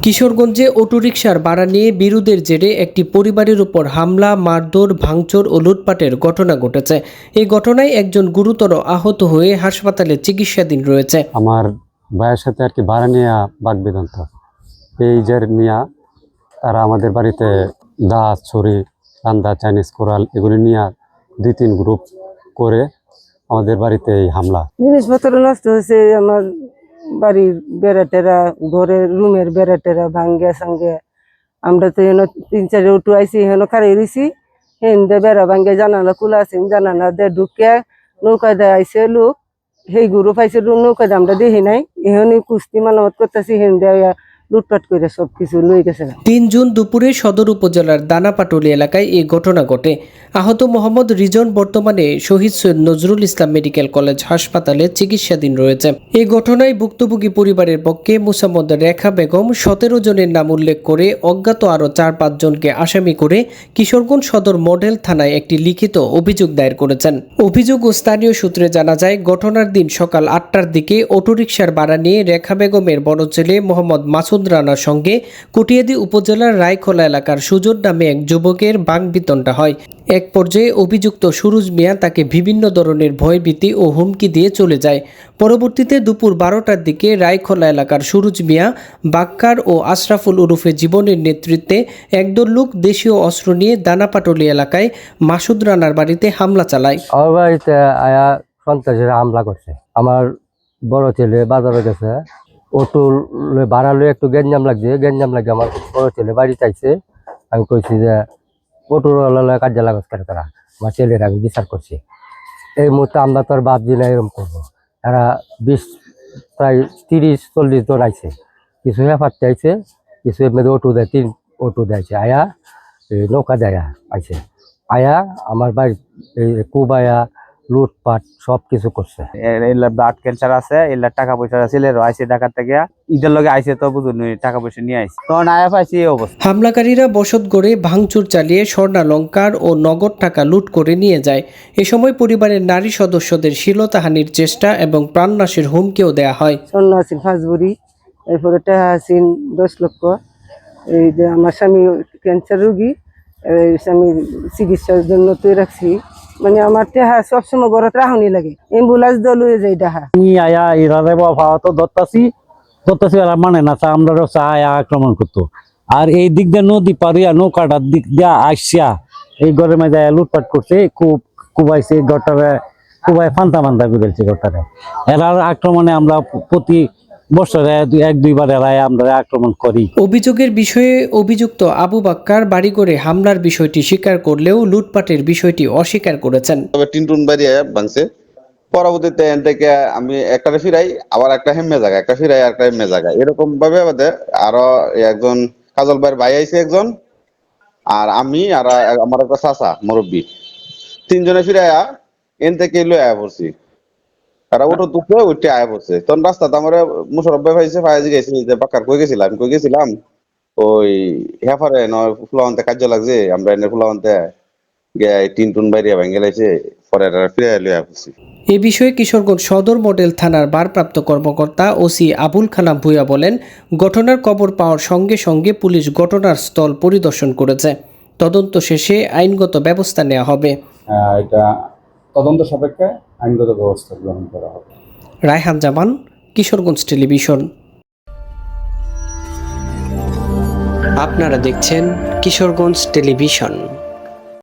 কিশোরগঞ্জে অটোরিকশার ভাড়া নিয়ে বিরোধের জেরে একটি পরিবারের উপর হামলা, মারধর, ভাঙচুর ও লুটপাটের ঘটনা ঘটেছে। এই ঘটনায় একজন গুরুতর আহত হয়ে হাসপাতালে চিকিৎসাধীন রয়েছে। আমার ভাইয়ের সাথে আর কি ভাড়া নিয়ে বাগবিদন্ত এই যে নিয়ে তারা আমাদের বাড়িতে দা, ছুরি, কান্দা, চাইনিজ কোরাল এগুলি নিয়ে 2-3 গ্রুপ করে আমাদের বাড়িতে এই হামলা। জিনিসপত্র নষ্ট হয়েছে, আমার বাড়ির বেড়াটেরা, ঘরের রুমের বেড়াটেরা ভাঙ্গে সঙ্গে। আমরা তো এনে 3-4 উঠু আইসি, হেন খারাই রইছি, হেন দে বেড়া ভাঙ্গে জানালা খোলা আছে, জানালা দে ঢুকে নৌকায় দেয় আইসে লোক, সেই গ্রুপ আইসে নৌকায় আমরা দেখি নাই, এখানে কুস্তি মালামত করতেছি, হেন দেয়া লুটপাট করে সবকিছু লই গেছে। 3 জুন দুপুরে সদর উপজেলার দানাপাটুলি এলাকায় এই ঘটনা ঘটে। আহত মোহাম্মদ রিজন বর্তমানে শহীদ সৈয়দ নজরুল ইসলাম মেডিকেল কলেজ হাসপাতালে চিকিৎসাধীন রয়েছে। এই ঘটনায় ভুক্তভোগী পরিবারের পক্ষে মুসাম্মদ রেখা বেগম 17 জনের নাম উল্লেখ করে অজ্ঞাত আরও 4-5 জনকে আসামি করে কিশোরগঞ্জ সদর মডেল থানায় একটি লিখিত অভিযোগ দায়ের করেছেন। অভিযোগ ও স্থানীয় সূত্রে জানা যায়, ঘটনার দিন সকাল 8টার দিকে অটোরিকশার ভাড়া নিয়ে রেখা বেগমের বড় ছেলে মোহাম্মদ মাসুদ রানার সঙ্গে কটিয়াদি উপজেলার রায়খোলা এলাকার সুজন নামে এক যুবকের বাকবিতণ্ডা হয়। এক পর্যায়ে অভিযুক্ত সুরুজ মিয়া তাকে বিভিন্ন ধরনের ভয়ভীতি ও হুমকি দিয়ে চলে যায়। পরবর্তীতে দুপুর 12টার দিকে রায়খোলা এলাকার সুরুজ মিয়া, বাক্কার ও আশরাফুল উরুফে জীবনের নেতৃত্বে একদল লোক দেশীয় অস্ত্র নিয়ে দানাপাটুলি এলাকায় মাসুদ রানার বাড়িতে হামলা চালায়। আমার বাড়িতে আয়া সন্ত্রাসীরা হামলা করছে। আমার বড় ছেলে বাজারে গেছে, অটো ভাড়া লয়ে একটু গেঞ্জাম লাগে আমার বড় ছেলে বাড়ি চাইছে। আমি কইছি যে অটোওয়ালা কাজে লাগাস করে, তারা আমার ছেলের আমি বিচার করছি। এই মুহূর্তে আমরা তো আর ভাবছি না এরকম করবো। তারা প্রায় 30-40 জন আইছে, কিছু হেফাতে আইছে, কিছু এমনি অটো দেয়, 3 অটো দেয়ছে। আয়া নৌকা দেয়া আইছে, আয়া আমার বাড়ি কুবায়া লুটপাট সব কিছু করছে। ব্লাড ক্যান্সার আছে, এলার টাকা পয়সা ছেলে আইসে ঢাকার থেকে, ঈদের লগে আইসে তো বুঝুন টাকা পয়সা নিয়ে আইসে, তখন আয়া পাইছি এই অবস্থা। হামলাকারীরা বসত গড়ে ভাঙচুর চালিয়ে স্বর্ণালংকার ও নগদ টাকা লুট করে নিয়ে যায়। এ সময় পরিবারের নারী সদস্যদের শ্লীলতাহানির চেষ্টা এবং প্রাণনাশের হুমকিও দেয়া হয়। স্বর্ণ আছেন 5 ভরি, এরপরে টাকা আছেন 10 লক্ষ। এই যে আমার স্বামী ক্যান্সার রোগী, স্বামীর চিকিৎসার জন্য তুই রাখছি, মানে আমার টেহা সবসময় ঘরত রাখনি লাগে, অ্যাম্বুলেন্স দল হয়ে যায় ডাহা। আমি আয়া ইরারে বাবা তো ধরতাছি আর মানে না, আমরা আয়া আক্রমণ করতো। আর এই দিক দিয়ে নদী পারিয়া নৌকাটার দিক দিয়ে আসিয়া এই ঘরের মধ্যে লুটপাট করছে, কুবাইছে ঘরটারে, কুবাই ফান্তা করেছে ঘরটারে। এরার আক্রমণে আমরা প্রতি বছরে 1-2 বার এরাই আমরা আক্রমণ করি। অভিযোগের বিষয়ে অভিযুক্ত আবু বাক্কার বাড়ি করে হামলার বিষয়টি স্বীকার করলেও লুটপাটের বিষয়টি অস্বীকার করেছেন। তবে টিনটুন বাড়ি ভাঙছে, পরবর্তীতে এন থেকে আমি একটা ফিরাই, আবার একটা হেম্মে জায়গা, একটা ফিরাই আর একটা হেম্মে জায়গা, এরকম ভাবে আমাদের আরো একজন কাজল ভাইয়ের ভাই আইছে একজন, আর আমি আর আমার একটা চাচা মুরব্বী, 3 জনে ফিরাইয়া এন থেকে লই আয়া পড়ছি। তারা ওটো তুলে উঠে আয়া পড়ছে, তখন রাস্তাতে আমার মুশারফ ভাই পাইছে, ফায়াজি গেছি যে বাক্কার কই গেছিলাম, কই গেছিলাম ওই হেফারে নয় ফুলাওয়ান্তে কার্য লাগছে, আমরা এনে ফুলাওয়ান্তে গিয়ে টিনটুন বাইরে ভেঙে লাইছে, পরে ফিরে লইয়া পড়ছি। এ বিষয়ে কিশোরগঞ্জ সদর মডেল থানার ভারপ্রাপ্ত কর্মকর্তা ওসি আবুল কালাম ভূঁইয়া বলেন, ঘটনার খবর পাওয়ার সঙ্গে সঙ্গে পুলিশ ঘটনার স্থল পরিদর্শন করেছে। তদন্ত শেষে আইনগত ব্যবস্থা নেওয়া হবে। এটা তদন্ত সাপেক্ষে আইনগত ব্যবস্থা গ্রহণ করা হবে। রায়হান জামান, কিশোরগঞ্জ টেলিভিশন। আপনারা দেখছেন কিশোরগঞ্জ টেলিভিশন।